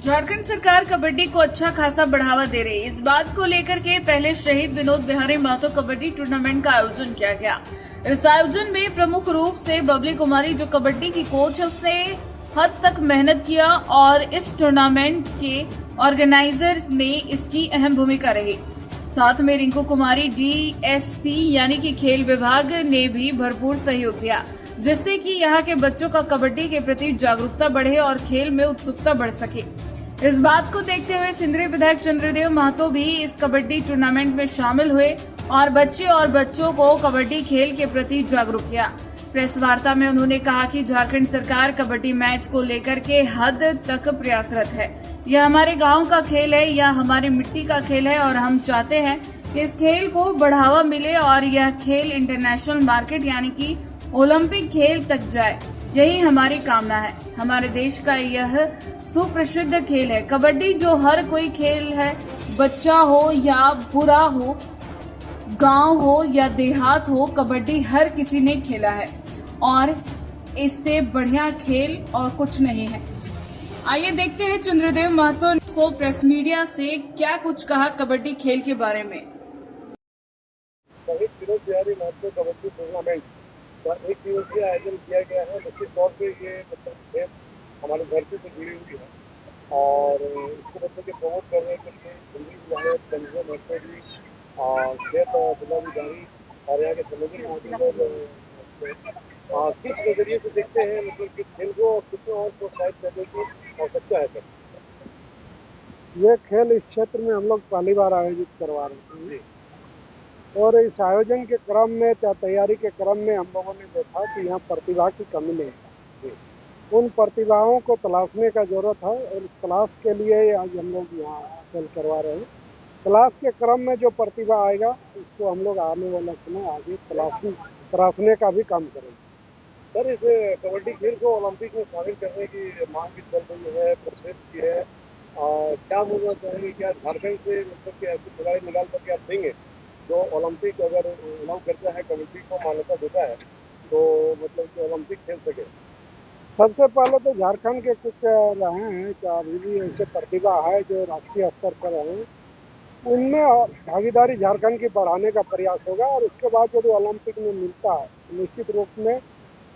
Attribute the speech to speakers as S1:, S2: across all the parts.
S1: झारखंड सरकार कबड्डी को अच्छा खासा बढ़ावा दे रही है। इस बात को लेकर के पहले शहीद विनोद बिहारी महतो कबड्डी टूर्नामेंट का आयोजन किया गया। इस आयोजन में प्रमुख रूप से बबली कुमारी जो कबड्डी की कोच है उसने हद तक मेहनत किया और इस टूर्नामेंट के ऑर्गेनाइजर में इसकी अहम भूमिका रही। साथ में रिंकू कुमारी DSC यानी कि खेल विभाग ने भी भरपूर सहयोग दिया, जिससे कि यहाँ के बच्चों का कबड्डी के प्रति जागरूकता बढ़े और खेल में उत्सुकता बढ़ सके। इस बात को देखते हुए सिंदरी विधायक चंद्रदेव महतो भी इस कबड्डी टूर्नामेंट में शामिल हुए और बच्चों को कबड्डी खेल के प्रति जागरूक किया। प्रेस वार्ता में उन्होंने कहा कि झारखंड सरकार कबड्डी मैच को लेकर के हद तक प्रयासरत है। यह हमारे गांव का खेल है, यह हमारी मिट्टी का खेल है और हम चाहते हैं कि इस खेल को बढ़ावा मिले और यह खेल इंटरनेशनल मार्केट यानी कि ओलंपिक खेल तक जाए। यही हमारी कामना है। हमारे देश का यह सुप्रसिद्ध खेल है कबड्डी, जो हर कोई खेल है, बच्चा हो या बुरा हो, गांव हो या देहात हो, कबड्डी हर किसी ने खेला है और इससे बढ़िया खेल और कुछ नहीं है। आइए देखते हैं चंद्रदेव महतो को प्रेस मीडिया से क्या कुछ कहा कबड्डी खेल के बारे में।
S2: शहीद विनोद बिहारी महतो कबड्डी टूर्नामेंट का एक दिवसीय आयोजन किया गया है। निश्चित तौर पे ये खेल हमारी धरती से जुड़ी हुई है और इसको बच्चों के प्रमोट करने के लिए दिल्ली विधायक चंद्रदेव महतो जी खेत जिलाधिकारी और यहाँ के संयोजक किस नजरिए से देखते हैं, मतलब कि खेल को कितने और प्रोत्साहित करने की आवश्यकता है सर?
S3: ये खेल इस क्षेत्र में हम लोग पहली बार आयोजित करवा रहे हैं और इस आयोजन के क्रम में तैयारी के क्रम में हम लोगों ने देखा कि यहाँ प्रतिभा की कमी नहीं है। उन प्रतिभाओं को तलाशने का जरूरत है और तलाश के लिए आज हम लोग यहाँ खेल करवा रहे हैं। तलाश के क्रम में जो प्रतिभा आएगा उसको हम लोग आने वाला समय आगे तलाशने का भी काम करेंगे।
S2: सर, इस कबड्डी खेल को ओलंपिक में शामिल करने की मांग भी चल रही है, प्रोसेस की है। क्या बोलना चाहेंगे, क्या झारखंड से मतलब कि ऐसे खिलाड़ी निकाल करके आप देंगे जो ओलंपिक अगर अलाउ करता है, कबड्डी को मान्यता देता है तो मतलब कि ओलंपिक खेल सके?
S3: सबसे पहले तो झारखंड के कुछ रहे हैं कि अभी भी ऐसे प्रतिभा है जो राष्ट्रीय स्तर पर रहे हैं, उनमें भागीदारी झारखंड की बढ़ाने का प्रयास होगा और उसके बाद यदि ओलंपिक में मिलता है तो निश्चित रूप में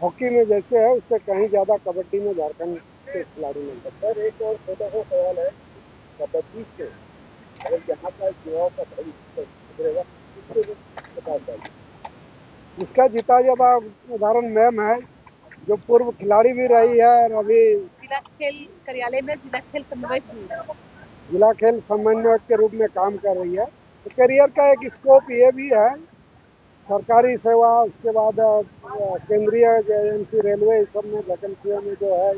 S3: हॉकी में जैसे है उससे कहीं ज़्यादा कबड्डी में झारखंड के खिलाड़ी मिलते हैं।
S2: सर, एक और छोटा सा सवाल है, कबड्डी से अगर यहाँ का युवाओं का भविष्य सुधरेगा किसको बता चाहिए?
S3: इसका जीता जाता उदाहरण मैम है जो पूर्व खिलाड़ी भी रही है और अभी
S4: जिला खेल कार्यालय में जिला खेल समन्वयक भी है।
S3: जिला खेल समन्वयक के रूप में काम कर रही है। तो करियर का एक स्कोप ये भी है, सरकारी सेवा, उसके बाद केंद्रीय एजेंसी, रेलवे, इस सब में वैकेंसियों में जो है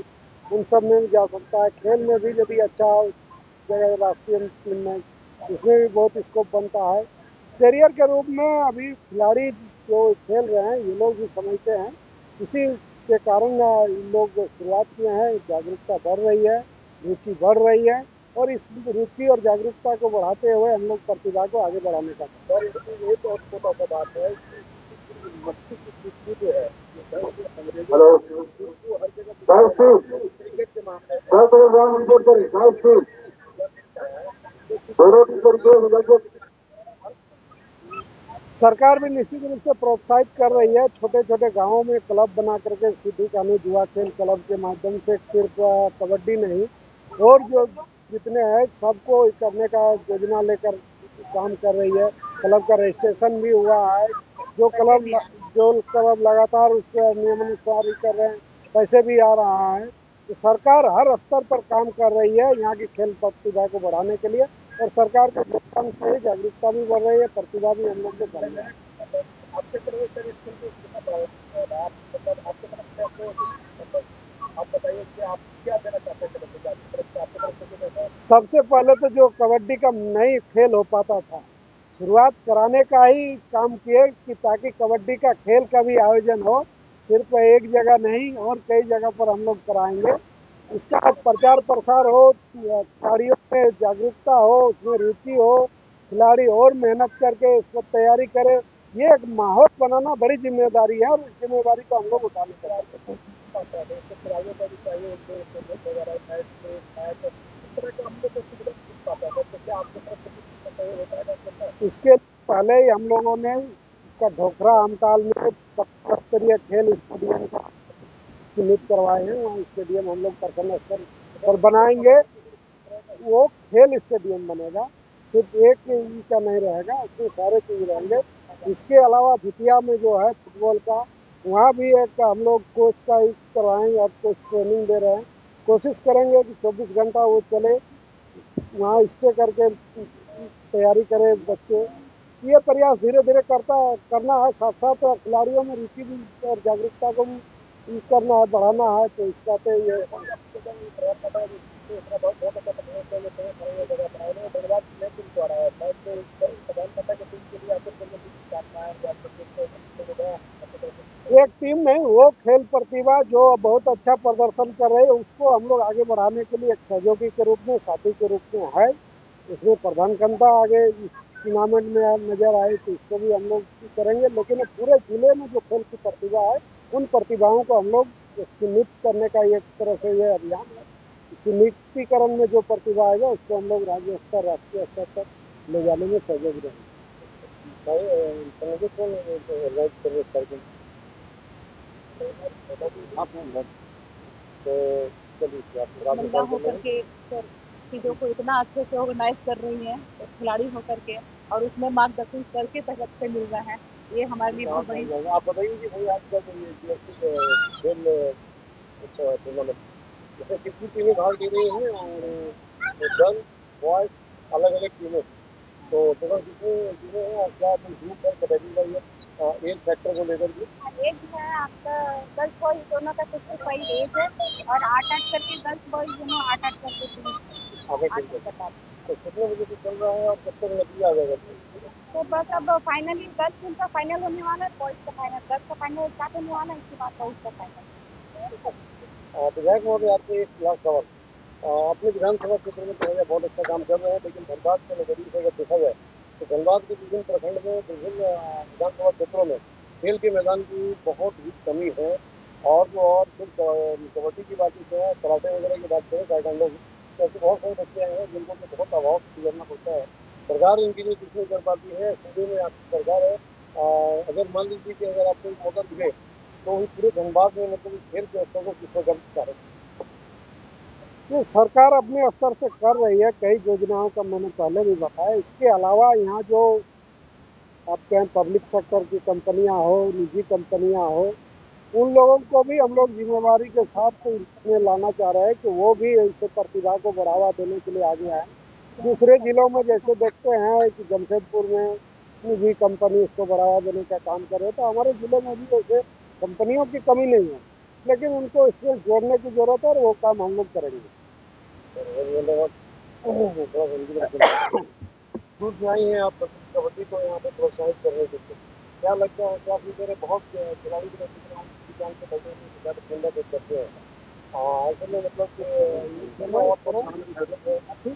S3: उन सब में भी जा सकता है। खेल में भी यदि अच्छा जगह राष्ट्रीय टीम में उसमें भी बहुत स्कोप बनता है। करियर के रूप में अभी खिलाड़ी जो खेल रहे हैं ये लोग भी समझते हैं, इसी के कारण इन लोग शुरुआत किए हैं। जागरूकता बढ़ रही है, रुचि बढ़ रही है और इस रुचि और जागरूकता को बढ़ाते हुए हम लोग प्रतिभा को आगे बढ़ाने का।
S2: सर, इसमें एक और छोटा सा बात है कि मट्टी की खुशबू जो है हर जगह क्रिकेट के मामले
S3: सरकार भी निश्चित रूप से प्रोत्साहित कर रही है। छोटे छोटे गांवों में क्लब बना करके सिद्धू कानू युवा खेल क्लब के माध्यम से सिर्फ कबड्डी नहीं और जो जितने हैं सबको करने का योजना लेकर काम कर रही है। क्लब का रजिस्ट्रेशन भी हुआ है। जो क्लब लगातार उस नियमानुसार ही कर रहे हैं, पैसे भी आ रहा है। तो सरकार हर स्तर पर काम कर रही है यहाँ की खेल प्रतिभा को बढ़ाने के लिए और सरकार के योगदान से जागरूकता भी बढ़ रही है, प्रतिभा भी हम लोग को बढ़ रही है।
S2: आपके तरफ से आप बताइए कि आप क्या देना चाहते हैं?
S3: सबसे पहले तो जो कबड्डी का नई खेल हो पाता था, शुरुआत कराने का ही काम किए कि ताकि कबड्डी का खेल का भी आयोजन हो, सिर्फ एक जगह नहीं और कई जगह पर हम लोग कराएंगे। इसका प्रचार प्रसार हो, खिलाड़ियों में जागरूकता हो, उसमें रुचि हो, खिलाड़ी और मेहनत करके इस पर तैयारी करें। ये एक माहौल बनाना बड़ी जिम्मेदारी है और इस जिम्मेदारी को हम लोग उठाने का इसके पहले ही हम लोगों ने इसका ढोखरा आमटाल में स्तरीय खेल स्टेडियम का चिन्हित करवाए हैं। वहाँ स्टेडियम हम लोग प्रखंड स्तर पर बनाएंगे। वो खेल स्टेडियम बनेगा, सिर्फ एक ही का नहीं रहेगा, उसमें सारे चीज रहेंगे। इसके अलावा भितिया में जो है फुटबॉल का, वहाँ भी एक हम लोग कोच का ही करवाएंगे। अब कोच ट्रेनिंग दे रहे हैं, कोशिश करेंगे कि 24 घंटा वो चले, वहाँ स्टे करके तैयारी करें बच्चे। ये प्रयास धीरे धीरे करना है। साथ साथ खिलाड़ियों में रुचि भी और जागरूकता को भी करना है, बढ़ाना है। तो इस बात ये एक टीम नहीं, वो खेल प्रतिभा जो बहुत अच्छा प्रदर्शन कर रहे हैं उसको हम लोग आगे बढ़ाने के लिए एक सहयोगी के रूप में, साथी के रूप में है। इसमें प्रधान कंता आगे इस टूर्नामेंट में नजर आए तो इसको भी हम लोग करेंगे। लेकिन पूरे जिले में जो खेल की प्रतिभा है, उन प्रतिभाओं को हम लोग चिन्हित करने का एक तरह से ये अभियान है। चिन्हितीकरण में जो प्रतिभा आएगा उसको हम लोग राज्य स्तर, राष्ट्रीय स्तर तक ले जाने में सहयोग देंगे।
S4: महिला होकर के सर चीज़ों को इतना अच्छे से ऑर्गेनाइज कर रही हैं, एक खिलाड़ी होकर के, और उसमें मार्गदर्शन करके तहत से मिल रहा है, ये हमारे लिए बहुत बड़ी।
S2: आप बताइए कि भाई आज का जो ये खेल टूर्नामेंट, इसमें कितनी टीमें भाग ले रही हैं और गर्ल्स बॉयज अलग अलग टीमें, तो टोटल कितनी टीमें हैं और क्या ग्रुप है कबड्डी का ये एज फैक्टर को लेकर के?
S5: एज है आपका गर्ल्स बॉयज दोनों का 65 एज है और 8-8 करके गर्ल्स बॉयज दोनों 8-8 करके
S2: आगे खेल कर तो कितने बजे से चल रहा है और कब तक नतीजा आ जाएगा?
S5: तो बस अब फाइनली गर्ल्स टीम का फाइनल होने वाला है, बॉयज का फाइनल, गर्ल्स का फाइनल स्टार्ट होने वाला है, इसके बाद बॉयज का फाइनल।
S2: विधायक महोदय आपसे एक लास्ट सवाल, अपने विधानसभा क्षेत्र में तो बहुत अच्छा काम कर रहे हैं, लेकिन धनबाद के नजरिए से अगर देखा जाए तो धनबाद के विभिन्न प्रखंड में, विभिन्न विधानसभा क्षेत्रों में खेल के मैदान की बहुत ही कमी है। और फिर कबड्डी की बात है, कराटे वगैरह की बात करें, ताइक्वांडो की, तो ऐसे बहुत सारे बच्चे आए हैं जिनको तो बहुत अभाव गुजरना पड़ता है। सरकार इनके लिए कुछ नहीं कर पाती है। सूबे में आपकी सरकार है, अगर मान लीजिए कि अगर आपको मौका मिले तो ही पूरे धनबाद में मतलब खेल के स्तर को किस वजह से
S3: ये सरकार अपने स्तर से कर रही है, कई योजनाओं का मैंने पहले भी बताया। इसके अलावा यहाँ जो आप कहें पब्लिक सेक्टर की कंपनियां हो, निजी कंपनियां हो, उन लोगों को भी हम लोग जिम्मेवारी के साथ इसमें लाना चाह रहे हैं कि वो भी इस प्रतिभा को बढ़ावा देने के लिए आगे आए। दूसरे जिलों में जैसे देखते हैं कि जमशेदपुर में निजी कंपनी इसको बढ़ावा देने का काम कर रहे हैं, तो हमारे जिले में भी ऐसे कंपनियों की कमी नहीं है, लेकिन उनको इसमें जोड़ने की जरूरत है और वो काम हम लोग करेंगे।
S2: दूर से आई हैं आप कबड्डी को यहाँ पे प्रोत्साहित करने के लिए, क्या लगता है कि आप मेरे बहुत खिलाड़ी के जान से बचने की ज़्यादा खेलना करते हैं, ऐसे में मतलब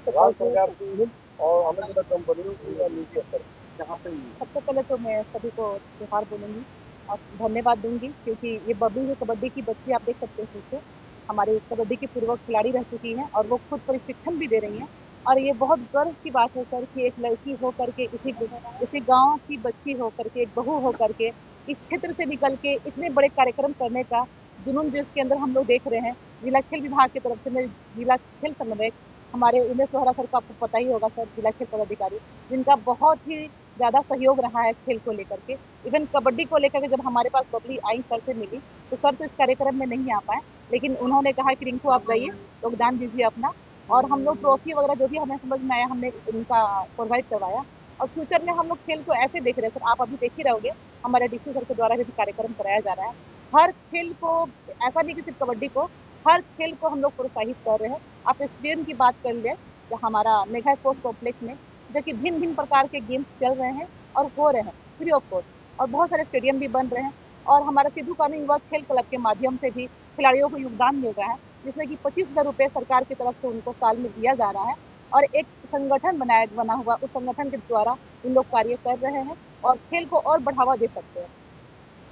S2: राज्य सरकार की और अलग अलग कंपनियों की या निजी स्तर यहाँ पे?
S4: सबसे पहले तो मैं सभी को त्योहार बोलूँगी और धन्यवाद दूंगी, क्योंकि ये बबली है कबड्डी की बच्ची, आप देख सकते हैं पीछे हमारे कबड्डी की पूर्व खिलाड़ी रह चुकी हैं और वो खुद प्रशिक्षण भी दे रही हैं। और ये बहुत गर्व की बात है सर कि एक लड़की हो करके, इसी गांव की बच्ची हो करके, एक बहू हो करके इस क्षेत्र से निकल के इतने बड़े कार्यक्रम करने का जुनून जो इसके अंदर हम लोग देख रहे हैं। जिला खेल विभाग की तरफ से मैं जिला खेल समन्वयक हमारे उमेश लोहरा सर को आपको पता ही होगा सर, जिला खेल पदाधिकारी, जिनका बहुत ही ज़्यादा सहयोग रहा है खेल को लेकर के। इवन कबड्डी को लेकर के जब हमारे पास बबली आई सर से मिली तो सर तो इस कार्यक्रम में नहीं आ पाए, लेकिन उन्होंने कहा कि रिंकू आप जाइए, योगदान दीजिए अपना, और हम लोग ट्रॉफी वगैरह जो भी हमें समझ में आया हमने उनका प्रोवाइड करवाया। और फ्यूचर में हम लोग खेल को ऐसे देख रहे हैं सर, आप अभी देख ही रहोगे हमारे डीसी सर के द्वारा भी कार्यक्रम कराया जा रहा है। हर खेल को, ऐसा नहीं कि सिर्फ कबड्डी को, हर खेल को हम लोग प्रोत्साहित कर रहे हैं। आप स्टेडियम की बात कर ले, जो हमारा मेगा स्पोर्ट्स कॉम्प्लेक्स में जो कि भिन्न भिन्न प्रकार के गेम्स चल रहे हैं और हो रहे हैं फ्री ऑफ कॉस्ट, और बहुत सारे स्टेडियम भी बन रहे हैं। और हमारा सिद्धू कानून युवा खेल क्लब के माध्यम से भी खिलाड़ियों को योगदान मिल रहा है, जिसमें कि 25,000 रुपये सरकार की तरफ से उनको साल में दिया जा रहा है। और एक संगठन बना हुआ, उस संगठन के द्वारा इन लोग कार्य कर रहे हैं और खेल को और बढ़ावा दे सकते हैं।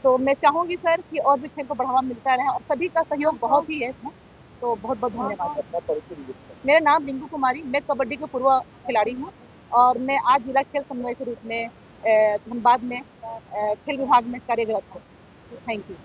S4: तो मैं चाहूँगी सर कि और भी खेल को बढ़ावा मिलता रहे, और सभी का सहयोग बहुत ही है इसमें। तो बहुत बहुत धन्यवाद। मेरा नाम रिंकू कुमारी, मैं कबड्डी के पूर्व खिलाड़ी हूँ और मैं आज जिला खेल समन्वय के रूप में धनबाद में खेल विभाग में कार्यरत हूँ। Thank you.